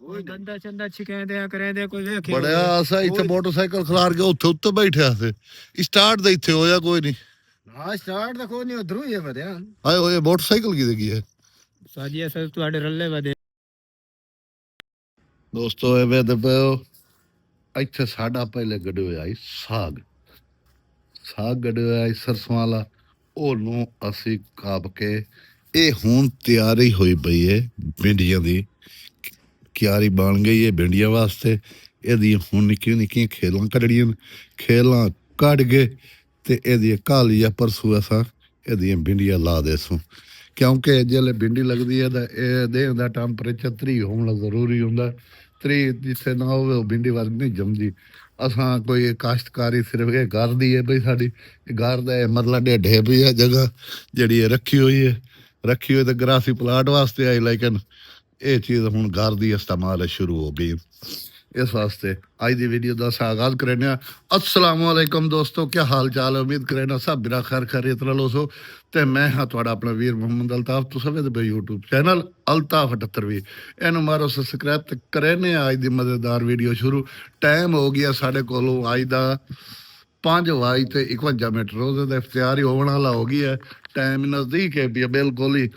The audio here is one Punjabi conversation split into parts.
ਕੋਈ ਗੰਦਾ ਚੰਦਾ ਛਿਕਾਉਂਦੇ ਆ ਕਰਾਂਦੇ ਕੋਈ ਵੇਖੇ ਬੜਿਆ ਆਸਾ ਇੱਥੇ ਮੋਟਰਸਾਈਕਲ ਖਲਾਰ ਕੇ ਉੱਥੇ ਬੈਠਿਆ ਸੀ ਸਟਾਰਟ ਦੇ ਇੱਥੇ ਹੋਇਆ ਕੋਈ ਨਹੀਂ ਹਾਂ ਸਟਾਰਟ ਤਾਂ ਕੋਈ ਨਹੀਂ ਉਧਰੋਂ ਹੀ ਹੈ ਵਧਿਆ ਆਏ ਹੋਏ ਮੋਟਰਸਾਈਕਲ ਕਿਤੇ ਕੀ ਹੈ ਸਾਜੀ ਅਸਲ ਤੁਹਾਡੇ ਰੱਲੇ ਵਧੇ ਦੋਸਤੋ ਐਵੇਂ ਤੇ ਪਿਓ ਇੱਥੇ ਸਾਡਾ ਪਹਿਲੇ ਗੱਡੇ ਹੋਇਆ ਸੀ ਸਾਗ ਗੱਡੇ ਹੋਇਆ ਸੀ ਸਰਸੋਂ ਵਾਲਾ ਉਹਨੂੰ ਅਸੀਂ ਕਾਪ ਕੇ ਇਹ ਹੁਣ ਤਿਆਰੀ ਹੋਈ ਪਈ ਹੈ ਭਿੰਡੀਆਂ ਦੀ ਕਿਆਰੀ ਬਣ ਗਈ ਹੈ ਭਿੰਡੀਆਂ ਵਾਸਤੇ ਇਹਦੀ ਹੁਣ ਨਿੱਕੀਆਂ ਨਿੱਕੀਆਂ ਖੇਲਾਂ ਕੱਢਣੀਆਂ ਖੇਲਾਂ ਕੱਢ ਕੇ ਤੇ ਇਹਦੀ ਕਾਲੀ ਜਾਂ ਪਰਸੂ ਅਸਾਂ ਇਹਦੀਆਂ ਭਿੰਡੀਆਂ ਲਾ ਦੇਸੂ ਕਿਉਂਕਿ ਜਿਹੜੇ ਭਿੰਡੀ ਲੱਗਦੀ ਹੈ ਤਾਂ ਇਹਦੇ ਦਾ ਟੈਂਪਰੇਚਰ 3 ਹੋਣਾ ਜ਼ਰੂਰੀ ਹੁੰਦਾ 3 ਜਿੱਥੇ ਨਾ ਹੋਵੇ ਉਹ ਭਿੰਡੀ ਵਰਗ ਨਹੀਂ ਜੰਮਦੀ ਅਸਾਂ ਕੋਈ ਕਾਸ਼ਤਕਾਰੀ ਸਿਰਫ ਇਹ ਘਰ ਦੀ ਹੈ ਬਈ ਸਾਡੀ ਘਰ ਦਾ ਮਤਲਬ ਢੇ ਪਈ ਹੈ ਜਗ੍ਹਾ ਜਿਹੜੀ ਇਹ ਰੱਖੀ ਹੋਈ ਤਾਂ ਗਰਾਸੀ ਪਲਾਟ ਵਾਸਤੇ ਆਈ ਲੇਕਿਨ ਇਹ ਚੀਜ਼ ਹੁਣ ਘਰ ਦੀ ਇਸਤੇਮਾਲ ਸ਼ੁਰੂ ਹੋ ਗਈ ਇਸ ਵਾਸਤੇ ਅੱਜ ਦੀ ਵੀਡੀਓ ਦਾ ਆਗਾਜ਼ ਕਰਨੇ ਆ अस्सलाम वालेकुम दोस्तों क्या हाल चाल है उम्मीद करें सब बिरा खैर खैरियत रलो सो ਤੇ ਮੈਂ ਹਾਂ ਤੁਹਾਡਾ ਆਪਣਾ ਵੀਰ ਮੁਹੰਮਦ ਅਲਤਾਫ ਤੁਸੀਂ ਵੀ ਤੇ YouTube ਚੈਨਲ ਅਲਤਾਫ 78 ਇਹਨੂੰ ਮਾਰੋ ਸਬਸਕ੍ਰਾਈਬ ਤੇ ਕਰਨੇ ਅੱਜ ਦੀ ਮਜ਼ੇਦਾਰ ਵੀਡੀਓ ਸ਼ੁਰੂ ਟਾਈਮ ਹੋ ਗਿਆ ਸਾਡੇ ਕੋਲੋਂ ਅੱਜ ਦਾ 5:51 ਰੋਜ਼ੇ ਦਾ ਇਫਤਾਰ ਹੀ ਹੋਣ ਵਾਲਾ ਹੋ ਗਿਆ ਟਾਈਮ ਨਜ਼ਦੀਕ ਹੈ ਵੀ ਬਿਲਕੁਲ ਹੀ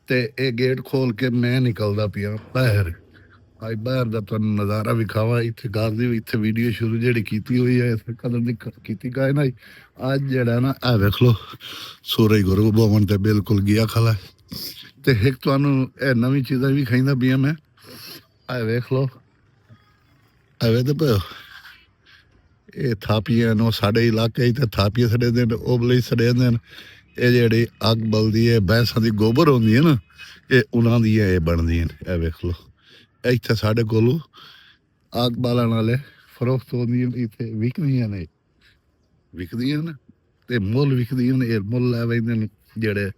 ਤੇ ਇਹ ਗੇਟ ਖੋਲ ਕੇ ਮੈਂ ਨਿਕਲਦਾ ਪਿਆ ਬਾਹਰ ਅੱਜ ਬਾਹਰ ਦਾ ਤੁਹਾਨੂੰ ਨਜ਼ਾਰਾ ਵਿਖਾਵਾ ਇੱਥੇ ਘਰ ਦੀ ਇੱਥੇ ਵੀਡੀਓ ਸ਼ੁਰੂ ਜਿਹੜੀ ਕੀਤੀ ਹੋਈ ਹੈ ਇਸ ਕਦਰ ਦੀ ਕੀਤੀ ਗਏ ਨਾ ਅੱਜ ਜਿਹੜਾ ਨਾ ਇਹ ਵੇਖ ਲਓ ਸੂਰਜ ਗੁਰੂ ਭਵਨ ਤੇ ਬਿਲਕੁਲ ਗਿਆ ਖਲਾ ਤੇ ਇੱਕ ਤੁਹਾਨੂੰ ਇਹ ਨਵੀਂ ਚੀਜ਼ਾਂ ਵੀ ਖਾਈਂਦਾ ਪਿਆ ਮੈਂ ਇਹ ਵੇਖ ਲਓ ਐਵੇਂ ਤੇ ਪਿਓ ਇਹ ਥਾਪੀਆਂ ਨੂੰ ਸਾਡੇ ਇਲਾਕੇ 'ਚ ਥਾਪੀਆਂ ਸੜੇ ਦੇ ਉਬਲੇ ਸੜੇ ਦੇ ਇਹ ਜਿਹੜੀ ਅੱਗ ਬਲਦੀ ਹੈ ਭੈਂਸਾਂ ਦੀ ਗੋਬਰ ਹੁੰਦੀ ਹੈ ਨਾ ਇਹ ਉਹਨਾਂ ਦੀਆਂ ਇਹ ਬਣਦੀਆਂ ਇਹ ਵੇਖ ਲਓ ਇੱਥੇ ਸਾਡੇ ਕੋਲੋਂ ਅੱਗ ਬਾਲਣ ਵਾਲੇ ਫਰੋਖਤ ਹੁੰਦੀਆਂ ਇੱਥੇ ਵਿਕਦੀਆਂ ਨੇ ਤੇ ਮੁੱਲ ਵਿਕਦੀਆਂ ਨੇ ਇਹ ਮੁੱਲ ਲੈ ਲੈਂਦੇ ਨੇ ਜਿਹੜੇ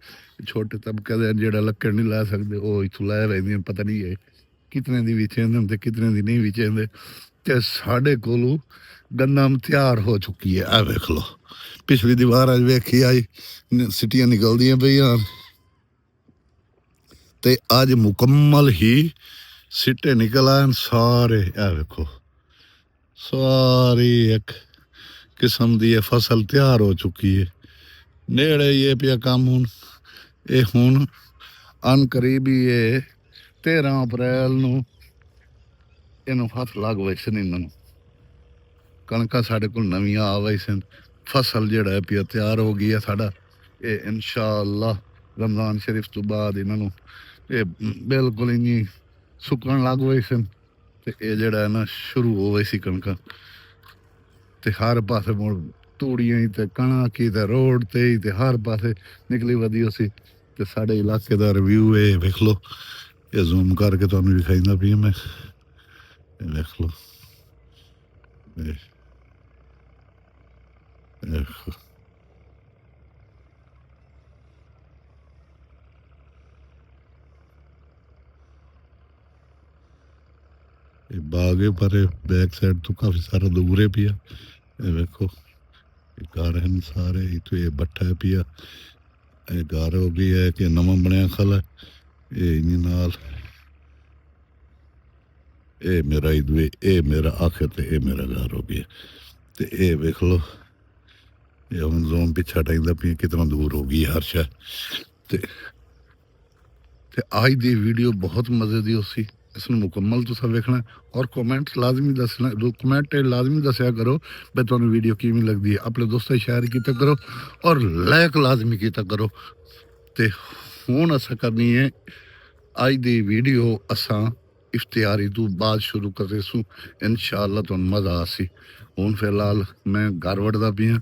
ਛੋਟੇ ਤਬਕੇ ਦੇ ਜਿਹੜੇ ਲੱਕੜ ਨਹੀਂ ਲੈ ਸਕਦੇ ਉਹ ਇੱਥੋਂ ਲੈ ਲੈਂਦੀਆਂ ਪਤਾ ਨਹੀਂ ਹੈ ਕਿਤਨੇ ਦੀ ਵੇਚਦੇ ਹੁੰਦੇ ਕਿਤਨੇ ਦੀ ਨਹੀਂ ਵੇਚਦੇ ਤੇ ਸਾਡੇ ਕੋਲੋਂ ਗੰਦਮ ਤਿਆਰ ਹੋ ਚੁੱਕੀ ਹੈ ਆ ਵੇਖ ਲਓ ਪਿਛਲੀ ਦੀਵਾਰ ਅੱਜ ਵੇਖੀ ਆਈ ਸਿੱਟੀਆਂ ਨਿਕਲਦੀਆਂ ਪਈਆਂ ਤੇ ਅੱਜ ਮੁਕੰਮਲ ਹੀ ਸਿੱਟੇ ਨਿਕਲ ਆਏ ਸਾਰੇ ਇਹ ਵੇਖੋ ਸਾਰੀ ਇੱਕ ਕਿਸਮ ਦੀ ਇਹ ਫਸਲ ਤਿਆਰ ਹੋ ਚੁੱਕੀ ਹੈ ਨੇੜੇ ਇਹ ਪਿਆ ਕੰਮ ਹੁਣ ਅਨ ਕਰੀਬੀ ਇਹ 13 ਅਪ੍ਰੈਲ ਨੂੰ ਇਹਨੂੰ ਫਸਲ ਲੱਗ ਵਈ ਸੀ ਇਹਨਾਂ ਨੂੰ ਕਣਕਾਂ ਸਾਡੇ ਕੋਲ ਨਵੀਆਂ ਆ ਵਈ ਸਨ ਫਸਲ ਜਿਹੜਾ ਪਿਆ ਤਿਆਰ ਹੋ ਗਈ ਹੈ ਸਾਡਾ ਇਹ ਇਨਸ਼ਾਅੱਲਾ ਰਮਜ਼ਾਨ ਸ਼ਰੀਫ ਤੋਂ ਬਾਅਦ ਇਹਨਾਂ ਨੂੰ ਇਹ ਬਿਲਕੁਲ ਹੀ ਸੁੱਕਣ ਲੱਗ ਪਏ ਸਨ ਤੇ ਇਹ ਜਿਹੜਾ ਨਾ ਸ਼ੁਰੂ ਹੋ ਗਈ ਸੀ ਕਣਕਾਂ ਤੇ ਹਰ ਪਾਸੇ ਮੁੜ ਤੂੜੀਆਂ ਤੇ ਕਣਕ ਤੇ ਰੋਡ ਤੇ ਹਰ ਪਾਸੇ ਨਿਕਲੀ ਵਧੀਆ ਸੀ ਤੇ ਸਾਡੇ ਇਲਾਕੇ ਦਾ ਰਿਵਿਊ ਇਹ ਵੇਖ ਲਓ ਇਹ ਜ਼ੂਮ ਕਰਕੇ ਤੁਹਾਨੂੰ ਵਿਖਾਈਂਦਾ ਪਈ ਮੈਂ ਇਹ ਵੇਖ ਲਓ ਇਹ ਬਾਗ ਹੈ ਪਰ ਬੈਕ ਸਾਈਡ ਤੋਂ ਕਾਫੀ ਸਾਰਾ ਦੂਰੇ ਪਿਆ ਇਹ ਵੇਖੋ ਇਹ ਘਰ ਹਨ ਸਾਰੇ ਇੱਥੇ ਇਹ ਬੱਠਾ ਪਿਆ ਇਹ ਘਰ ਹੋ ਗਈ ਹੈ ਕਿ ਨਵਾਂ ਬਣਿਆ ਖਲਾ ਇਹ ਇਹਦੇ ਨਾਲ ਇਹ ਮੇਰਾ ਇਹ ਮੇਰਾ ਆਖਰ ਤੇ ਇਹ ਮੇਰਾ ਘਰ ਹੋ ਗਿਆ ਤੇ ਇਹ ਵੇਖ ਲਓ ਇਹ ਹੁਣ ਜ਼ੋਨ ਪਿੱਛਾ ਟਾਈਂਦਾ ਪਿਆ ਕਿਤਨਾ ਦੂਰ ਹੋ ਗਈ ਹਰ ਸ਼ਹਿਰ ਤੇ ਅੱਜ ਦੀ ਵੀਡੀਓ ਬਹੁਤ ਮਜ਼ੇ ਦੀ ਹੋਸੀ इसनूं मुकम्मल तुसां वेखना और कमेंट लाजमी दसना कमेंट लाजमी दस्या करो भी तुहानूं वीडियो किवें लगदी है अपने दोस्तां शेयर कीता करो और लाइक लाजमी कीता करो ते हुण असां करनी है अज दी वीडियो असां इफ्तियारी तो बाद शुरू करेसूं इंशाअल्लाह तुहानूं मज़ा आसी हुण फिलहाल मैं घर वड़दा पिया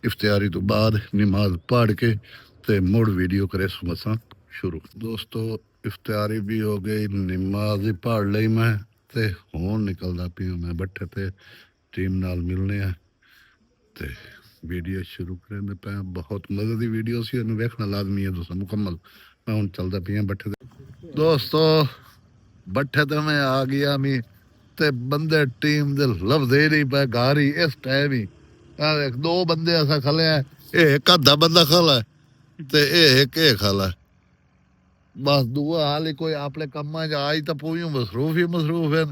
इफ्तियारी तो बाद नमाज पढ़ के ते मुड़ वीडियो करेसूं असां शुरू दोस्तों इफ्तारी भी हो गई नमाज भी पढ़ ली मैं ते हुण निकलदा पिया मैं बैठे ते टीम नाल मिलने ते वीडियो शुरू करने पे बहुत मज़े की वीडियो सी इन्हूं वेखना लाजमी है दोस्तों मुकम्मल मैं हुण चलदा पिया बैठे ते दोस्तों बैठे ते मैं आ गया मी ते बंदे टीम दे लफ्ज़ ही नहीं पे घर ही इस टाइम ही दो बंदे असां खले हैं एक अद्धा बंदा खला है ते एक खला है ਬਸ ਦੂਆ ਹਾਲੇ ਕੋਈ ਆਪਣੇ ਕੰਮਾਂ 'ਚ ਆਈ ਤਾਂ ਪੂਈਓ ਮਸਰੂਫ ਹੈ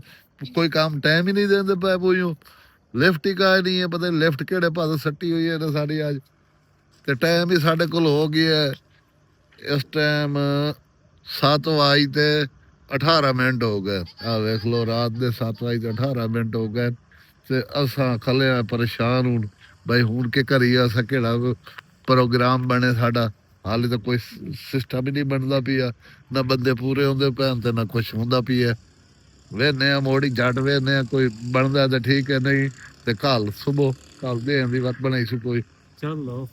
ਕੋਈ ਕੰਮ ਟਾਈਮ ਹੀ ਨਹੀਂ ਦਿੰਦੇ ਪਏ ਪੂਈਓ ਲਿਫਟ ਹੀ ਕਾਇ ਨਹੀਂ ਹੈ ਪਤਾ ਨੀ ਲਿਫਟ ਕਿਹੜੇ ਪਾਸੇ ਸੱਟੀ ਹੋਈ ਹੈ ਨਾ ਸਾਡੀ ਅੱਜ ਤੇ ਟਾਈਮ ਵੀ ਸਾਡੇ ਕੋਲ ਹੋ ਗਿਆ ਹੈ ਇਸ ਟਾਈਮ 7:18 ਹੋ ਗਏ ਆ ਵੇਖ ਲੋ ਰਾਤ ਦੇ 7:18 ਹੋ ਗਏ ਤੇ ਅਸਾਂ ਖਲਿਆ ਪਰੇਸ਼ਾਨ ਹੁਣ ਬਈ ਹੁਣ ਕੇ ਕਰੀਏ ਅਸਾਂ ਕਿਹੜਾ ਪ੍ਰੋਗਰਾਮ ਬਣੇ ਸਾਡਾ ਹਾਲੇ ਤਾਂ ਕੋਈ ਸਿਸਟਮ ਹੀ ਨਹੀਂ ਬਣਦਾ ਪਿਆ ਨਾ ਬੰਦੇ ਪੂਰੇ ਹੁੰਦੇ ਪੈਣ ਤੇ ਨਾ ਕੁਛ ਹੁੰਦਾ ਪਿਆ ਵੇਨੇ ਆ ਮੋੜੀ ਜੱਟ ਵੇਨੇ ਆ ਕੋਈ ਬਣਦਾ ਤਾਂ ਠੀਕ ਹੈ ਨਹੀਂ ਤੇ ਕੱਲ ਕੱਲ ਦੇ ਦੀ ਵਤ ਬਣਾਈ ਸੀ ਕੋਈ ਚਲੋ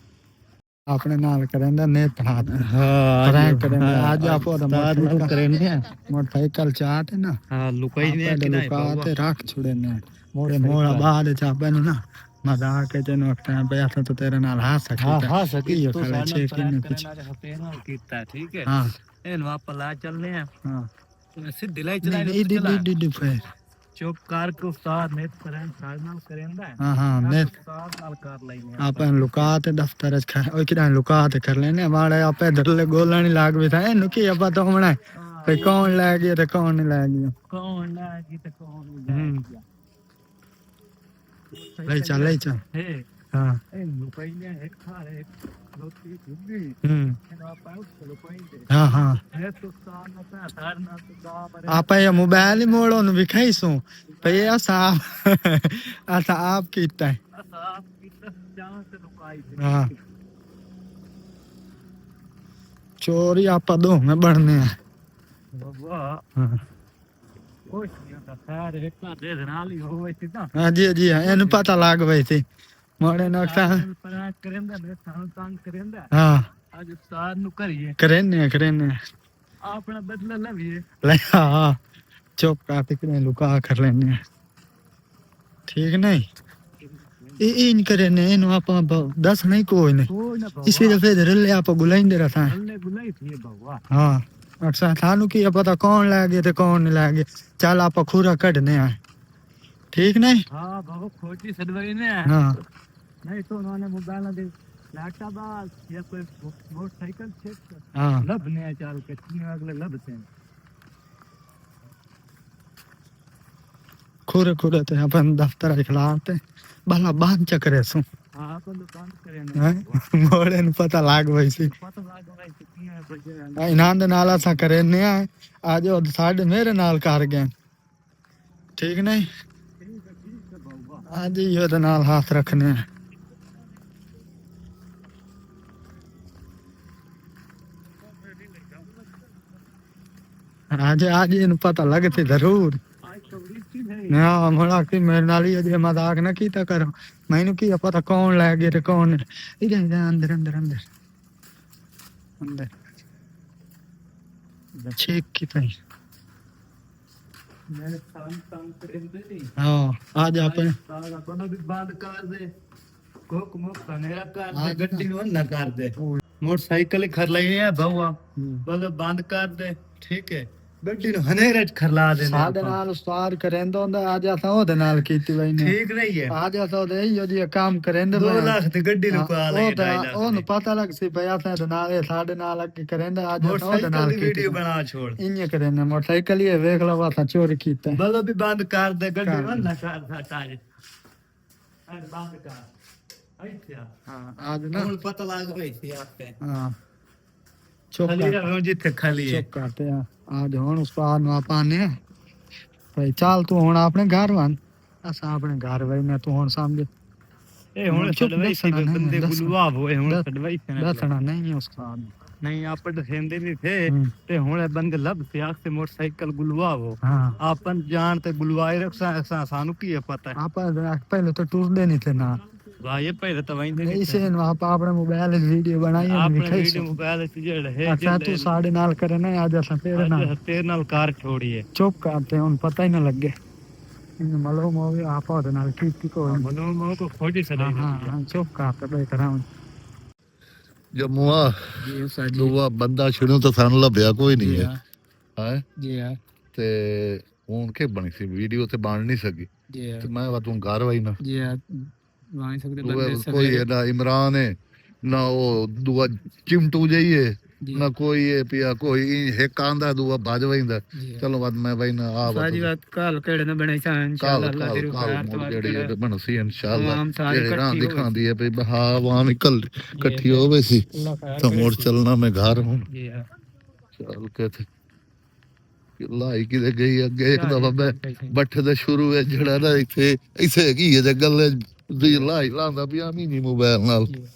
ਆਪਣੇ ਨਾਲ ਕਰੇਂਦਾ ਨੇ ਪੜਾ ਹਾਂ ਪ੍ਰੈਂਕ ਕਰੇਂਦਾ ਅੱਜ ਆਪੋ ਦਾ ਨਾਲ ਕਰੇਂਦੇ ਆ ਮੋਟਰਸਾਈਕਲ ਚਾਟ ਨਾ ਹਾਂ ਲੁਕਾਈ ਨੇ ਕਿ ਨਾ ਲੁਕਾ ਤੇ ਰੱਖ ਛੁੜੇ ਨੇ ਮੋੜੇ ਮੋੜਾ ਬਾਅਦ ਚਾਬੇ ਨੂੰ ਨਾ ਮਜ਼ਾਕ ਕੇ ਤੈਨੂੰ ਟਾਈਮ ਪਿਆ ਤਾਂ ਤੇਰੇ ਨਾਲ ਹੱਸ ਸਕੀ ਤੂੰ ਖਲੇ ਛੇ ਕਿੰਨੇ ਪਿੱਛੇ ਕੀਤਾ ਠੀਕ ਹੈ ਹਾਂ ਇਹਨੂੰ ਆਪਾਂ ਲਾ ਚੱਲਨੇ ਆ ਹਾਂ ਸਿੱਧੀ ਲਾਈ ਨਹੀਂ ਡੀ ਫੇ ਚੁੱਪ ਕਰ ਕੇ ਉਸਤਾਦ ਨੇ ਕਰਨ ਸਾਲ ਨਾਲ ਕਰੇਂਦਾ ਹਾਂ ਨੇ ਉਸਤਾਦ ਨਾਲ ਕਰ ਲੈਨੇ ਆਪਾਂ ਲੁਕਾ ਤੇ ਦਫ਼ਤਰ ਚ ਉਹ ਕਿਦਾਂ ਲੁਕਾ ਤੇ ਕਰ ਲੈਨੇ ਮਾੜੇ ਆਪੇ ਧਰਲੇ ਗੋਲਣ ਲੱਗ ਵੀ ਤਾਂ ਇਹਨੂੰ ਕੀ ਆਪਾਂ ਤਾਂ ਹੋਣਾ ਤੇ ਕੌਣ ਲੈ ਗਿਆ ਤੇ ਕੌਣ ਨਹੀਂ ਲੈ ਗਿਆ ਕੌਣ ਲੈ ਗਈ ਤੇ ਕੌਣ ਨਹੀਂ ਲੈ ਗਿਆ ਲੈ ਚੱਲ ਹੇ ਹਾਂ ਇਹਨੂੰ ਪਹਿਲੇ ਇੱਕ ਖਾਰੇ ਰੋਟੀ ਦੁੱਧੀ ਇਹਨੂੰ ਆਪਾਂ ਉਸ ਲੁਕਾਈ ਦੇ ਹਾਂ ਇਹ ਤੋਂ ਸਾਨ ਨਾ ਤਾਂ ਨਾ ਤਾਂ ਪਰ ਆਪਾਂ ਇਹ ਮੋਬਾਈਲ ਮੋੜੋਂ ਵਿਖਾਈਸੂ ਪਈ ਅਸਾਂ ਆਪ ਕੀਤਾ ਆਪ ਕਿਤੇ ਜਾਂ ਤੇ ਲੁਕਾਈ ਦੇ ਹਾਂ ਚੋਰੀ ਆਪਾਂ ਦੋਵੇਂ ਬਣਨੇ ਆ ਬਾਬਾ ਉਹ ਤਾਂ ਸਾਰੇ ਇੱਕ ਦੇ ਨਾਲ ਹੀ ਹੋਵੇ ਸੀ ਤਾਂ ਹਾਂ ਜੀ ਇਹਨੂੰ ਪਤਾ ਲੱਗ ਪਈ ਸੀ ਮੋੜੇ ਨੁਕਸਾਨ ਪਰ ਕਰੇਂਦਾ ਨੇ ਸਾਨੂੰ ਤੰਗ ਕਰੇਂਦਾ ਹਾਂ ਅੱਜ ਉਸਤਾਦ ਨੂੰ ਕਰੀਏ ਕਰਨੇ ਆਪਣਾ ਬਦਲਾ ਲਵੀਏ ਲੈ ਹਾਂ ਚੁੱਪ ਕਰ ਕੇ ਲੁਕਾ ਕਰ ਲੈਨੇ ਠੀਕ ਨਹੀਂ ਇਹ ਨਹੀਂ ਕਰਨੇ ਇਹਨੂੰ ਆਪਾਂ ਦੱਸ ਨਹੀਂ ਕੋਈ ਨਹੀਂ ਕੋਈ ਨਾ ਇਸੇ ਦਫੇ ਦੇ ਰੱਲੇ ਆਪਾਂ ਗੁਲਾਈਂਦੇ ਰਸਾਂ ਹੱਲੇ ਗੁਲਾਈ ਥੀ ਬਾਬਾ ਹਾਂ ਅਕਸਰ ਸਾਨੂੰ ਕੀ ਪਤਾ ਕੌਣ ਲੈ ਗਿਆ ਤੇ ਕੌਣ ਨਹੀਂ ਲੈ ਗਿਆ ਚੱਲ ਆਪਾਂ ਖੂਰਾ ਕੱਢਨੇ ਆ ਠੀਕ ਨਹੀਂ ਹਾਂ ਬਾਬਾ ਖੋਟੀ ਸਦਵਾਈ ਨੇ ਹਾਂ नहीं तो उन्होंने मोबाइल दे लैपटॉप या कोई मोटरसाइकिल चेक हाँ लभने चाल के अगले लभते हैं खुरे ते अपन दफ्तर खिलाते भला बांध चकरे सु हां अपन दुकान करे मोड़े न पता लाग वैसी पता लाग वैसी कितनी है बजे इनांद नाला सा करे ने आज ओ साडे मेरे नाल कर गए ठीक नहीं आज यो दे नाल हाथ रखने आज इन पता लगते जरूर ना मोड़ा कि मेरे नाल ही अजे मजाक ना कीता करो मैनू की पता कौन ले गया ते कौन इधर इधर अंदर अंदर अंदर अंदर चेक की तई मेरे सान तंग करेंदे नहीं हां आज अपन सारा कोनो भी बंद कर दे कोक मुक कनेरा कर दे गड्डी नु ना कर दे मोटरसाइकिल खर लेनी है बहुआ बोले बंद कर दे ठीक है गड्डी नु हनेरे खरला दे साडे नाल उस्ताद करेंदा हुंदा आज असां ओदे नाल कीती वई ने ठीक नहीं है आज असां ओदे इयो जी काम करेंदे 2 लाख ते गड्डी नु पा ले 2 लाख ओनु पता लग सी भई असां दे नाल साडे नाल के करेंदा आज असां ओदे नाल मोटरसाइकिल वीडियो बना छोड़ इन्ने करेंदा मोटरसाइकिल ये देख लो असां चोरी कीता बोलो भी बंद कर दे गड्डी नु ना कर हटाए अरे बंद कर अच्छा हां आज ना ਹੁਣ ਪਤਾ ਲੱਗ ਗਈ ਸੀ ਆਪੇ हां चुप ਖਾਲੀ ਰਹੋ ਜਿੱਥੇ ਖਾਲੀ ਹੈ चुप करते हैं आज हुन उस्ताद नु आपा ने भाई चल तू हुन अपने घर वन असां अपने घर वई मैं तू हुन समझ ਇਹ ਹੁਣ ਛਡਵਾਈ ਸੀ ਬੰਦੇ ਗੁਲਵਾ ਹੋਏ ਹੁਣ ਛਡਵਾਈ ਸੀ दसना नहीं उस्ताद ਨਹੀਂ ਆਪਾਂ ਦਸੇਂਦੇ ਨਹੀਂ ਥੇ ਤੇ ਹੁਣ ਇਹ ਬੰਦੇ ਲੱਭ ਤੇ ਆਖ ਤੇ ਮੋਟਰਸਾਈਕਲ ਗੁਲਵਾ ਹੋ हां ਆਪਨ ਜਾਣ ਤੇ ਗੁਲਵਾਏ ਰੱਖਾਂ ਸਾਨੂੰ ਕੀ ਪਤਾ आपा पहले तो टूरदे नहीं थे ना ਭਾਈ ਪਹਿਲੇ ਤਾਂ ਵੈਂਦੇ ਨਹੀਂ इसे नु आपा अपने मोबाइल वीडियो बनाई ਆਪਣੇ ਵੀਡੀਓ ਮੋਬਾਈਲ ਤੇ ਜਿਹੜਾ ਹੈ अच्छा तू साढ़े नाल करे ना आज असां तेरे नाल ਤੇਰੇ ਨਾਲ ਕਾਰ ਛੋੜੀਏ चुप करते हुन पता ही ना लगे इन मालूम हो गया आपा ओदे नाल की कोई ਮਨੋਂ ਮੋ ਕੋ ਖੋਟੀ ਸਦਾਈ हां चुप करते बे कराऊं ਜੰਮੂਆ जी सर ਦੂਆ ਬੰਦਾ ਛਿੜੂ ਤਾਂ ਸਾਨੂੰ ਲੱਭਿਆ ਕੋਈ ਨਹੀਂ ਹੈ ਹੈ जी हां ਤੇ ਹੁਣ ਕੀ ਬਣੀ ਸੀ ਵੀਡੀਓ ਤੇ ਬਣ ਨਹੀਂ ਸਕੀ जी ਤੇ ਮੈਂ ਵਾ ਤੂੰ ਘਰ ਵਈ ਨਾ जी वहीं सकते ਕੋਈ ਹੈ ਨਾ ਇਮਰਾਨ ਹੈ ਨਾ ਉਹ ਦੂਆ ਚਿਮਟੂ ਜਾਈਏ जी ਨਾ ਕੋਈ ਇਹ ਪਿਆ ਕੋਈ ਇੱਕ ਆਂਦਾ ਦੂਆ ਭੱਜ ਵੈਂਦਾ जी ਚਲੋ ਵੱਧ ਮੈਂ ਬੈਨਾ ਆ साजी बात काल केड़े न बने सा ਕਾਲ इंशाल्लाह अल्लाह ਕਾਲ तेरे ਕਾਲ पैर तो ਮੋੜ आज ਜਿਹੜੀ केड़े ਬਣਸੀ ਇਨਸ਼ਾਅੱਲਾ आवाम सारी ਜਿਹੜੇ ਰਾਹ इकट्ठी ਦਿਖਾਉਂਦੀ ਹੈ ਵੀ ਹਾਂ ਆਵਾਮ ਇਕੱਠੀ ਹੋਵੇ ਸੀ अल्लाह खैर ਤਾਂ करे ਮੋੜ ਚੱਲਣਾ ਮੈਂ ਘਰ ਹੁਣ जी हां ਚੱਲ ਕੇ ਤੇ ਲਾਈ ਕਿਤੇ ਗਈ ਅੱਗੇ ਇੱਕ ਦਫਾ ਮੈਂ ਬੱਠੇ ਦੇ ਸ਼ੁਰੂ ਵਿੱਚ ਜਿਹੜਾ ਨਾ ਇੱਥੇ ਹੈਗੀ ਹੈ ਤੇ ਗੱਲੇ ਦੀ ਲਾਈ ਲਾਂਦਾ ਪਿਆ ਮੀ ਨਹੀਂ ਮੋਬਾਈਲ ਨਾਲ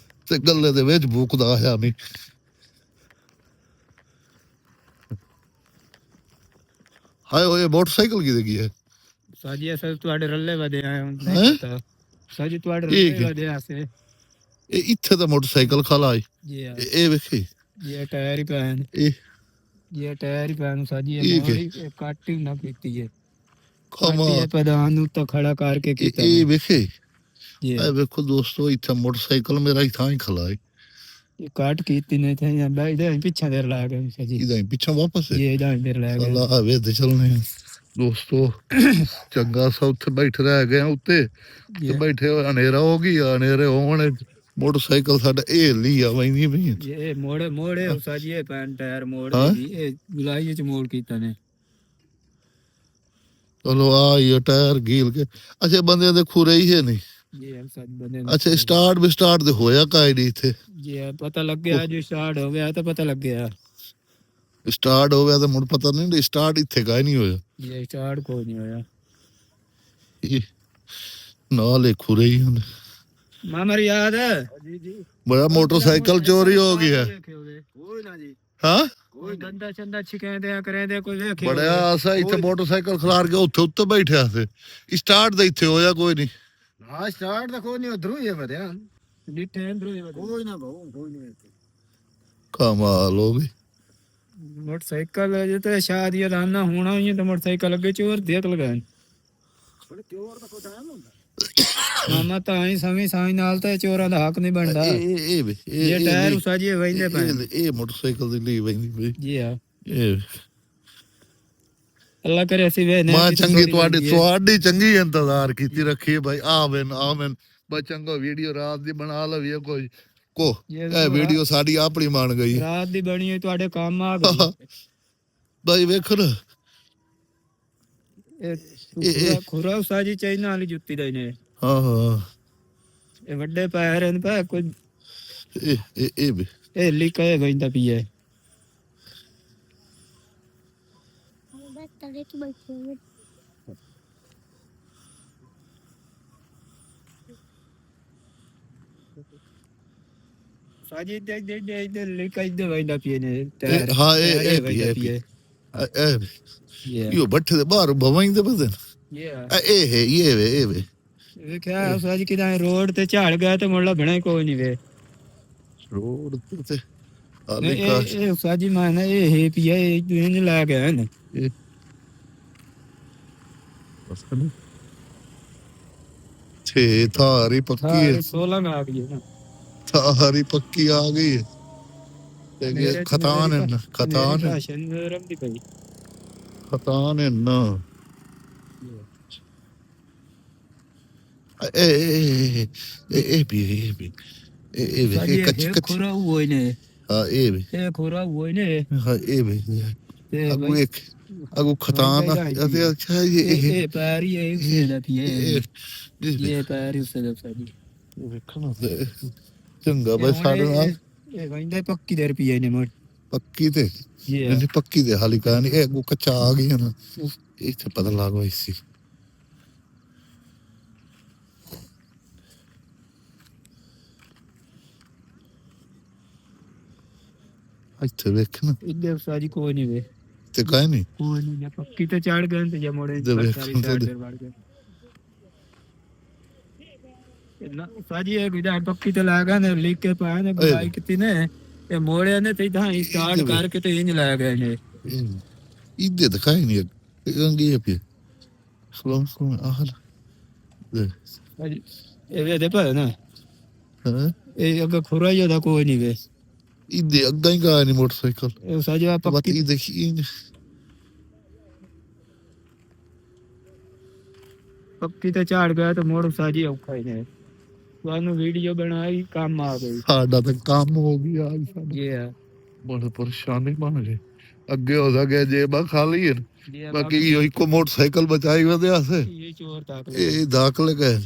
ਤੇ ਗੱਲੇ ਦੇ ਵਿੱਚ ਭੁੱਕਦਾ ਆਇਆ ਮੈਂ ਹਾਏ ਓਏ ਮੋਟਰਸਾਈਕਲ ਕਿਤੇ ਗਈ ਹੈ साजी असल ਤੁਹਾਡੇ ਰੱਲੇ ਵਦੇ ਆਏ ਹੁਣ ਹੈਂ? ਨਹੀਂ ਪਤਾ ਸਾਜੀ ਤੁਹਾਡੇ ਇਹ ਰੱਲੇ ਕੀ? ਵਦੇ ਆਸੇ ਇਹ ਇੱਥੇ ਤਾਂ ਮੋਟਰਸਾਈਕਲ ਖਲਾ ਹੈ ਜੀ ਹਾं ਇਹ ਵੇਖੀ ਇਹ ਟਾਇਰ ਹੀ ਪੈਣ ਇਹ ਇਹ ਟਾਇਰ ਹੀ ਪੈਣ ਸਾਜੀ ਇਹ ਕੀ? ਇਹ ਕੱਟ ਹੀ ਨਾ ਕੀਤੀ ਹੈ ਕਮਾ ਇਹ ਪ੍ਰਧਾਨ ਨੂੰ ਤਾਂ ਖੜਾ ਕਰਕੇ ਕੀਤਾ ਇਹ ਵੇਖੇ ਜੀ ਇਹ ਵੇਖੋ ਦੋਸਤੋ ਇੱਥੇ ਮੋਟਰਸਾਈਕਲ ਮੇਰਾ ਇੱਥਾਂ ਹੀ ਖਲਾ ਹੈ ਇਹ ਕੱਟ ਕੀਤੀ ਨੇ ਤੇ ਜਾਂ ਇਹਦੇ ਪਿੱਛੇ ਦੇਰ ਲਾ ਗਏ ਸਾਜੀ ਇਹਦਾ ਹੀ ਪਿੱਛਾ ਵਾਪਸ ਹੈ ਇਹ ਇਹਦਾ ਦੇਰ ਲਾ ਗਏ ਅੱਲਾ ਆਵੇ ਤੇ ਚੱਲਨੇ ਆ। ਦੋਸਤੋ ਚੰਗਾ ਸਾ ਉੱਥੇ ਬੈਠ ਰਹਿ ਗਏ ਆ ਉੱਤੇ ਤੇ ਬੈਠੇ ਹੋਏ ਹਨੇਰਾ ਹੋ ਗਿਆ ਹਨੇਰੇ ਹੋਣ ਮੋਟਰਸਾਈਕਲ ਸਾਡਾ ਇਹ ਲਈ ਆ ਵੈਂਦੀ ਪਈ ਇਹ ਮੋੜੇ ਸਾਜੀ ਇਹ ਪੈਨ ਟਾਇਰ ਮੋੜ ਹਾਂ? ਦੀ ਇਹ ਗੁਲਾਈ ਚ ਮੋੜ ਕੀਤਾ ਨੇ ਚਲੋ ਆ ਇਹ ਟਾਇਰ ਗੀਲ ਕੇ ਅੱਛਾ ਬੰਦੇ ਦੇ ਖੁਰੇ ਹੀ ਹੈ ਨਹੀਂ ਇਹ ਸਾਜ ਬੰਦੇ ਅੱਛਾ ਸਟਾਰਟ ਤੇ ਹੋਇਆ ਕਾਇ ਨਹੀਂ ਇੱਥੇ ਜੀ ਪਤਾ ਲੱਗ ਗਿਆ ਜੋ ਸਟਾਰਟ ਹੋ ਗਿਆ ਤਾਂ ਪਤਾ ਲੱਗ ਗਿਆ ਸਟਾਰਟ ਹੋ ਗਿਆ ਤਾਂ ਮੁੜ ਪਤਾ ਨਹੀਂ ਸਟਾਰਟ ਇੱਥੇ ਕਾਇ ਨਹੀਂ ਹੋਇਆ ਇਹ ਸਟਾਰਟ ਕੋਈ ਨਹੀਂ ਹੋਇਆ ਇਹ ਨਾਲ ਇਹ ਖੁਰੇ ਹੀ ਹੁੰਦੇ ਮਾਮਰ ਯਾਦ ਹੈ ਜੀ ਜੀ ਬੜਾ ਮੋਟਰਸਾਈਕਲ ਚੋਰੀ ਹੋ ਗਿਆ ਕੋਈ ਨਾ ਜੀ ਹਾਂ ਕੋਈ ਗੰਦਾ ਚੰਦਾ ਛਿਕਾਉਂਦੇ ਆ ਕਰਿੰਦੇ ਕੋਈ ਵੇਖਿਓ ਬੜਿਆ ਆਸਾ ਇੱਥੇ ਮੋਟਰਸਾਈਕਲ ਖਲਾਰ ਕੇ ਉੱਥੇ ਬੈਠਿਆ ਸੀ ਸਟਾਰਟ ਤਾਂ ਇੱਥੇ ਹੋਇਆ ਕੋਈ ਨਹੀਂ ਹਾਂ ਸਟਾਰਟ ਤਾਂ ਕੋਈ ਨਹੀਂ ਉਧਰੋਂ ਹੀ ਵਧਿਆ ਡਿੱਠੇ ਅੰਦਰੋਂ ਹੀ ਕੋਈ ਨਾ ਬਹੁ ਕੋਈ ਨਹੀਂ ਕਮਾਲ ਹੋ ਗਈ ਮੋਟਰਸਾਈਕਲ ਜੇ ਤੇ ਸ਼ਾਦੀ ਲਾਣਾ ਹੋਣਾ ਹੀ ਤਾਂ ਮੋਟਰਸਾਈਕਲ ਅੱਗੇ ਚੋਰ ਦੇਖ ਲਗਾਣ ਚੋਰ ਦਾ ਕੋਈ ਟਾਈਮ ਹੁੰਦਾ ਮਾਮਾ ਤਾਂ ਹੀ ਸਮੇਂ ਨਾਲ ਤਾਂ ਚੋਰਾਂ ਦਾ ਹੱਕ ਨਹੀਂ ਬਣਦਾ ਇਹ ਟਾਇਰ ਉਸਾਜੀ ਵੈਂਦੇ ਪਏ ਇਹ ਮੋਟਰਸਾਈਕਲ ਦੀ ਲਈ ਵੈਂਦੀ ਪਈ ਜੀ ਹਾਂ ਇਹ ਅੱਲਾ ਕਰੇ ਅਸੀਂ ਵੇ ਮਾਂ ਚੰਗੀ ਤੁਹਾਡੀ ਚੰਗੀ ਇੰਤਜ਼ਾਰ ਕੀਤੀ ਰੱਖੀ ਭਾਈ ਆਵਨ ਬਈ ਚੰਗਾ ਵੀਡੀਓ ਰਾਤ ਦੀ ਬਣਾ ਲਵੀਏ ਕੋਈ ਇਹ ਵੀਡੀਓ ਸਾਡੀ ਆਪਣੀ ਬਣ ਗਈ ਰਾਤ ਦੀ ਬਣੀ ਹੋਈ ਤੁਹਾਡੇ ਕੰਮ ਆ ਗਈ ਭਾਈ ਵੇਖੋ ਨਾ ਇਹ ਖੁਰਾ ਉਸਾਜੀ ਚਾਈਨਾ ਵਾਲੀ ਜੁੱਤੀ ਦਾ ਨੇ ਹਾਂ ਇਹ ਵੱਡੇ ਪੈਰ ਨੇ ਪਾ ਕੋਈ ਇਹ ਲਿਖੇ ਵੈਂਦਾ ਪੀਏ ਤੜੇ ਤੇ ਬੈਠੇ ਹੋਏ ਸਾਜੀ ਦੇ ਲਿਖੇ ਦੇ ਵੈਂਦਾ ਪੀਏ ਨੇ ਹਾਂ ਇਹ ਇਹ ਬੱਠੇ ਦੇ ਬਾਹਰ ਭਵਾਂ ਦੇ ਬਦਨ ਇਹ ਵੇ ਵੇਖਿਆ ਸਾਜੀ ਕਿਦਾਂ ਰੋਡ ਤੇ ਝਾੜ ਗਿਆ ਤੇ ਮੁੱਲਾ ਬਣਾ ਕੋਈ ਨਹੀਂ ਵੇ ਰੋਡ ਤੇ ਇਹ ਸਾਜੀ ਮਾਨਾ ਇਹ ਪੀਏ ਇਹ ਲਾ ਗਿਆ ਨੇ ਛੇ ਥਾਰੀ ਪੱਕੀ ਹੈ 16 ਆ ਗਈ ਨਾ ਥਾਰੀ ਪੱਕੀ ਆ ਗਈ ਤੇ ਖਤਾਨ ਹੈ ਨਾ ਰਮ ਦੀ ਪਈ ਖਤਾਨ ਹੈ ਨਾ ਇਹ ਵੀ ਇਹ ਕੱਚ ਖੁਰਾ ਹੋਈ ਨੇ ਹਾਂ ਇਹ ਖੁਰਾ ਹੋਈ ਨੇ ਹਾਂ ਇਹ ਅਗੂ ਖਤਾਨ ਅਤੇ ਅੱਛਾ ਇਹ ਪੈਰੀ ਇਹ ਦਾ ਪੀਏ ਇਹ ਪੈਰੀ ਉਸੇ ਦਾ ਸਾਜੀ ਵੇਖਣਾ ਚੰਗਾ ਬਈ ਸਾਡੇ ਨਾਲ ਇਹ ਵੰਦੇ ਪੱਕੀ ਦੇ ਰੁਪਏ ਨੇ ਮੋੜ ਪੱਕੀ ਤੇ ਨਹੀਂ ਪੱਕੀ ਦੇ ਹਾਲੀ ਕਾ ਨਹੀਂ ਇਹ ਕੱਚਾ ਆ ਗਈ ਨਾ ਇੱਥੇ ਪਤਾ ਲੱਗੋ ਇਸੀ ਇੱਥੇ ਵੇਖਣਾ ਇੱਧਰ ਸਾਜੀ ਕੋਈ ਨਹੀਂ ਵੇ ਤੇ ਕਾਹ ਨਹੀਂ ਕੋਈ ਨਹੀਂ ਪੱਕੀ ਤੇ ਚੜ ਗਏ ਤੇ ਜਾਂ ਮੋੜੇ ਨਾ ਸਾਜੀ ਇਹ ਵਿਦਾ ਪੱਕੀ ਤੇ ਲਾ ਗਏ ਨੇ ਲਿਖ ਕੇ ਪਾਇਆ ਨੇ ਬੁਲਾਈ ਕੀਤੀ ਨੇ ਇਹ ਮੋੜਿਆ ਨੇ ਤੇ ਤਾਂ ਸਟਾਰਟ ਕਰਕੇ ਤੇ ਇੰਜ ਲਾ ਗਏ ਨੇ ਇੱਦੇ ਦਿਖਾਈ ਨਹੀਂ ਗੰਗੀ ਹੈ ਪੀ ਸਲੋ ਆਹਲ ਇਹ ਵੇ ਦੇ ਪਾ ਨਾ ਹਾਂ ਇਹ ਅੱਗੇ ਖੁਰਾ ਹੀ ਦਾ ਕੋਈ ਨਹੀਂ ਵੇ ਇੱਦੇ ਅੱਗਾ ਹੀ ਗਾ ਨਹੀਂ ਮੋਟਰਸਾਈਕਲ ਇਹ ਸਾਜੀ ਪੱਕੀ ਦੇਖੀ ਪੱਕੀ ਤੇ ਝਾੜ ਗਿਆ ਤੇ ਮੋੜ ਸਾਜੀ ਔਖਾ ਹੀ ਨੇ ਤੁਹਾਨੂੰ ਵੀਡੀਓ ਬਣਾਈ ਕੰਮ ਆ ਗਈ ਸਾਡਾ ਤਾਂ ਕੰਮ ਹੋ ਗਿਆ ਅੱਜ ਸਾਡਾ ਇਹ ਬੜੇ ਪਰੇਸ਼ਾਨੀ ਬਣ ਗਏ ਅੱਗੇ ਹੋ ਸਕੇ ਜੇ ਬਾ ਖਾਲੀ ਹੈ ਬਾਕੀ ਇਹੋ ਇੱਕੋ ਮੋਟਰਸਾਈਕਲ ਬਚਾਈ ਵਧਿਆ ਸੇ ਇਹ ਚੋਰ ਤੱਕ ਇਹ ਦਾਖਲ ਗਏ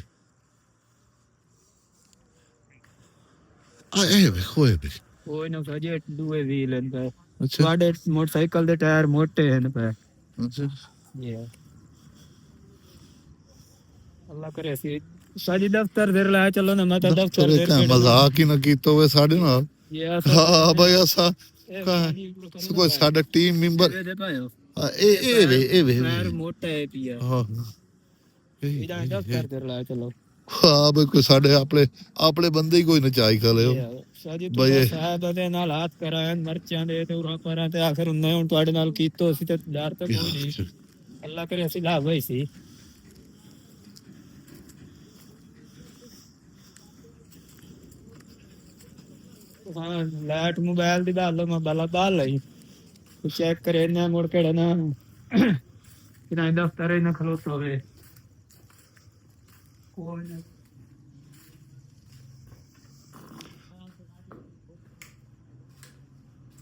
ਆ ਇਹ ਵੇਖੋ ਇਹ ਵੇਖ ਕੋਈ ਨਾ ਸਜੇ ਦੂਏ ਵੀਲ ਹਨ ਪਏ ਅੱਛਾ ਤੁਹਾਡੇ ਮੋਟਰਸਾਈਕਲ ਦੇ ਟਾਇਰ ਮੋਟੇ ਹਨ ਪਏ ਅੱਛਾ ਇਹ ਅੱਲਾ ਕਰੇ ਸੀ ਸਾਜੀ ਦਫ਼ਤਰ ਦੇ ਲੈ ਚਲੋ ਨਾ ਮੈਂ ਤਾਂ ਦਫ਼ਤਰ ਤੇਰੇ ਦੇ ਕਾ ਮਜ਼ਾਕ ਹੀ ਨਾ ਕੀਤਾ ਹੋਵੇ ਸਾਡੇ ਨਾਲ ਹਾਂ ਬਈ ਅਸਾਂ ਕੋਈ ਸਾਡਾ ਟੀਮ ਮੈਂਬਰ ਦੇ ਪਾਇਓ ਇਹ ਵੇ ਟਾਇਰ ਮੋਟਾ ਹੈ ਪਿਆ ਹਾਂ ਇਹਦਾ ਦਫ਼ਤਰ ਦੇ ਲੈ ਚਲੋ ਹਾਂ ਬਈ ਕੋਈ ਸਾਡੇ ਆਪਣੇ ਬੰਦੇ ਹੀ ਕੋਈ ਨਚਾਈ ਖਾ ਲਿਓ ਸਾਜੀ ਬਈ ਤੂੰ ਸਾਹਿਬ ਦੇ ਨਾਲ ਹੱਥ ਕਰਾਇਆ ਮਰਚਾਂ ਦੇ ਤੇ ਉਰਾਂ ਪਰਾਂ ਤੇ ਆਖਰ ਉਹਨੇ ਹੁਣ ਤੁਹਾਡੇ ਨਾਲ ਕੀਤਾ ਅਸੀਂ ਤੇ ਡਰ ਤੇ ਕੋਈ ਨਹੀਂ ਅੱਲਾ ਕਰੇ ਅਸੀਂ ਲਾਭ ਹੋਈ ਸੀ ਹਾਂ ਲਾਈਟ ਮੋਬਾਈਲ ਦੀ ਗੱਲ ਮੈਂ ਬਲਾ ਬਾਲ ਲਈ ਤੂੰ ਚੈੱਕ ਕਰੇ ਨਾ ਮੁੜ ਕੇ ਨਾ ਕਿਨਾਂ ਦਫ਼ਤਰ ਇਹਨਾਂ ਖਲੋਤਾ ਹੋਵੇ ਕੋਈ ਨਾ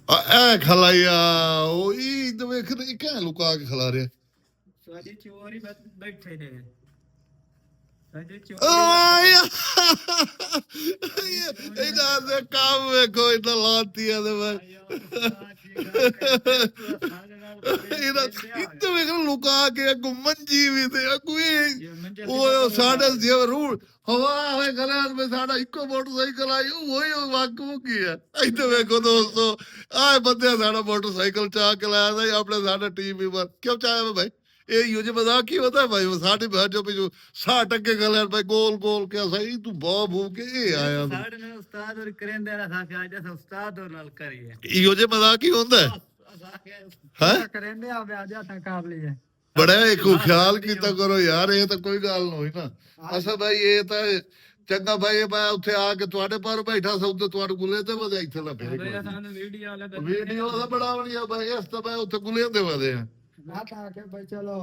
ਐ ਖਲਾਇਆ ਉਹ ਇਹ ਤਾਂ ਵੇਖ ਰਹੀ ਕਿਹ ਲੁਕਾ ਕੇ ਖਲਾ ਰਿਹਾ ਸਾਡੀ ਚੋਰੀ ਬੈਠੇ ਨੇ ਸਾਡੀ ਆਏ ਇਹਨਾਂ ਦੇ ਕੰਮ ਵੇਖੋ ਇਹਨਾਂ ਲਾਤੀਆਂ ਦੇ ਮੈਂ ਇਹਨਾਂ ਇੱਥੇ ਵੇਖ ਲੁਕਾ ਕੇ ਅੱਗੋਂ ਮੰਜੀ ਵੀ ਤੇ ਅੱਗੋਂ ਉਹ ਸਾਡੇ ਜਿਵੇਂ ਰੂਲ ਹਵਾ ਹੋਏ ਗਲਾਂ ਵਿੱਚ ਸਾਡਾ ਇੱਕੋ ਮੋਟਰਸਾਈਕਲ ਆਈ ਉਹ ਹੀ ਵਾਕੂ ਕੀ ਹੈ ਇੱਥੇ ਵੇਖੋ ਦੋਸਤੋ ਆਹ ਬੰਦੇ ਸਾਡਾ ਮੋਟਰਸਾਈਕਲ ਚਾ ਕੇ ਲਾਇਆ ਸੀ ਆਪਣੇ ਸਾਡਾ ਟੀਮ ਮੈਂਬਰ ਕਿਉਂ ਚਾਹਿਆ ਭਾਈ ਇਹ ਯੂਜ ਮਜ਼ਾਕ ਕੀ ਹੁੰਦਾ ਭਾਈ ਸਾਡੇ ਬਾਹਰ ਜੋ ਪਿਛੋ 60 ਟੱਕੇ ਗਲੇ ਭਾਈ ਗੋਲ ਗੋਲ ਕੇ ਸਹੀ ਤੂੰ ਬਹੁਤ ਭੂ ਕੇ ਇਹ ਆਇਆ ਸਾਡੇ ਨਾਲ ਉਸਤਾਦ ਔਰ ਕਰਿੰਦੇ ਨਾ ਸਾਖਿਆ ਅੱਜ ਉਸਤਾਦ ਔਰ ਨਾਲ ਕਰੀਏ ਇਹ ਯੂਜ ਮਜ਼ਾਕ ਕੀ ਹੁੰਦਾ ਹੈ ਕਰਿੰਦੇ ਆ ਵਿਆਜਾ ਤਾਂ ਕਾਬਲੀ ਹੈ ਬੜਾ ਇੱਕ ਖਿਆਲ ਕੀਤਾ ਕਰੋ ਯਾਰ ਇਹ ਤਾਂ ਕੋਈ ਗੱਲ ਨਹੀਂ ਨਾ ਅਸਾ ਭਾਈ ਇਹ ਤਾਂ ਚੰਗਾ ਭਾਈ ਮੈਂ ਉੱਥੇ ਆ ਕੇ ਤੁਹਾਡੇ ਪਰ ਬੈਠਾ ਸੌ ਤੇ ਤੁਹਾਡੇ ਗੁਲੇ ਤੇ ਵਧਿਆ ਇੱਥੇ ਲਾ ਫੇਰ ਸਾਨੂੰ ਵੀਡੀਓ ਵਾਲਾ ਵੀਡੀਓ ਦਾ ਬੜਾ ਵਧੀਆ ਭਾਈ ਇਸ ਤਾਂ ਮੈਂ ਉੱਥੇ ਗੁਲੇ ਤੇ ਵਧੇ ਆ ਨਾ ਤਾਂ ਕੇ ਭਾਈ ਚਲੋ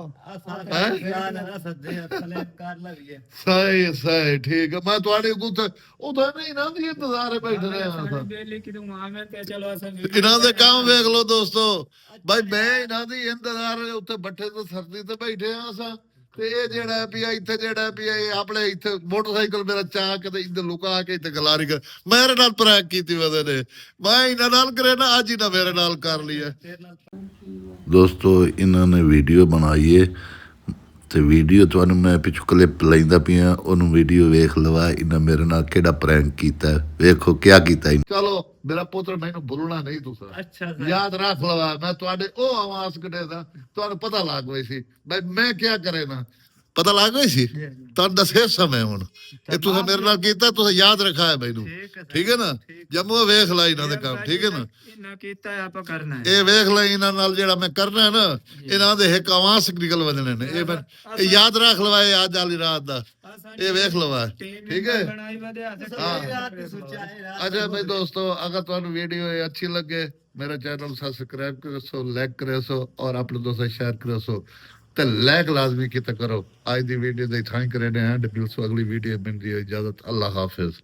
ਸਹੀ ਠੀਕ ਹੈ ਮੈਂ ਤੁਹਾਡੇ ਕੋਲ ਉਦੋਂ ਨਹੀਂ ਨਾ ਦੀ ਇੰਤਜ਼ਾਰੇ ਬੈਠੇ ਰਹੇ ਹਾਂ ਬੇਲੀ ਕਿਦੋਂ ਆਵੇਂ ਤੇ ਚਲੋ ਅਸਾਂ ਇਹਨਾਂ ਦੇ ਕੰਮ ਵੇਖ ਲਓ ਦੋਸਤੋ ਭਾਈ ਮੈਂ ਇਹਨਾਂ ਦੀ ਇੰਤਜ਼ਾਰ ਉੱਥੇ ਬੱਠੇ ਤੇ ਸਰਦੀ ਤੇ ਬੈਠੇ ਆ ਅਸਾਂ ਤੇ ਇਹ ਜਿਹੜਾ ਵੀ ਇੱਥੇ ਜਿਹੜਾ ਵੀ ਇਹ ਆਪਣੇ ਇੱਥੇ ਮੋਟਰਸਾਈਕਲ ਮੇਰਾ ਚਾ ਕੇ ਤੇ ਇੱਧਰ ਲੁਕਾ ਕੇ ਇੱਥੇ ਗਲਾਰੀ ਕਰ ਮੇਰੇ ਨਾਲ ਪ੍ਰੈਂਕ ਕੀਤੀ ਵਦੇ ਨੇ ਮੈਂ ਇਹਨਾਂ ਨਾਲ ਕਰੇ ਨਾ ਅੱਜ ਹੀ ਨਾ ਮੇਰੇ ਨਾਲ ਕਰ ਲਈ ਹੈ ਦੋਸਤੋ ਇਹਨਾਂ ਨੇ ਵੀਡੀਓ ਬਣਾਈ ਏ ਤੇ ਵੀਡੀਓ ਤੁਹਾਨੂੰ ਮੈਂ ਪਿੱਛੋਂ ਕਲਿੱਪ ਲੈਂਦਾ ਪਿਆ ਉਹਨੂੰ ਵੀਡੀਓ ਵੇਖ ਲਵਾ ਇਹਨਾਂ ਮੇਰੇ ਨਾਲ ਕਿਹੜਾ ਪ੍ਰੈਂਕ ਕੀਤਾ ਵੇਖੋ ਕਿਆ ਕੀਤਾ ਚਲੋ ਮੇਰਾ ਪੁੱਤਰ ਮੈਨੂੰ ਭੁੱਲਣਾ ਨਹੀਂ ਤੁਸੀਂ ਅੱਛਾ ਯਾਦ ਰੱਖ ਲਵਾ ਮੈਂ ਤੁਹਾਡੇ ਉਹ ਆਵਾਜ਼ ਕੱਢੇ ਦਾ ਤੁਹਾਨੂੰ ਪਤਾ ਲੱਗ ਗਈ ਸੀ ਬਈ ਮੈਂ ਕਿਆ ਕਰੇ ਨਾ ਪਤਾ ਲੱਗ ਗਈ ਸੀ ਤੁਹਾਨੂੰ ਦੱਸੇ ਸਮੇਂ ਹੁਣ ਇਹ ਤੁਸੀਂ ਮੇਰੇ ਨਾਲ ਕੀਤਾ ਤੁਸੀਂ ਯਾਦ ਰੱਖਿਆ ਹੈ ਮੈਨੂੰ ਠੀਕ ਹੈ ਨਾ ਜੰਮੂ ਵੇਖ ਲੈ ਇਹਨਾਂ ਦੇ ਕੰਮ ਠੀਕ ਹੈ ਨਾ ਇਹਨਾਂ ਕੀਤਾ ਆਪਾਂ ਕਰਨਾ ਹੈ ਇਹ ਵੇਖ ਲੈ ਇਹਨਾਂ ਨਾਲ ਜਿਹੜਾ ਮੈਂ ਕਰਨਾ ਹੈ ਨਾ ਇਹਨਾਂ ਦੇ ਇੱਕ ਆਵਾਜ਼ ਨਿਕਲ ਵਜਣੇ ਨੇ ਇਹ ਯਾਦ ਰੱਖ ਲਵਾ ਇਹ ਅੱਜ ਵਾਲੀ ਰਾਤ ਦਾ ਇਹ ਵੇਖ ਲਵਾ ਠੀਕ ਹੈ अच्छा भाई दोस्तों अगर तुहानू वीडियो अच्छी लगे मेरा चैनल सब्सक्राइब करो लाइक करो और अपने दोस्तों शेयर करो तो लाइक लाजमी किया करो आज दी वीडियो दे थैंक करने हैं अगली वीडियो मिल रही है इजाजत अल्लाह हाफिज।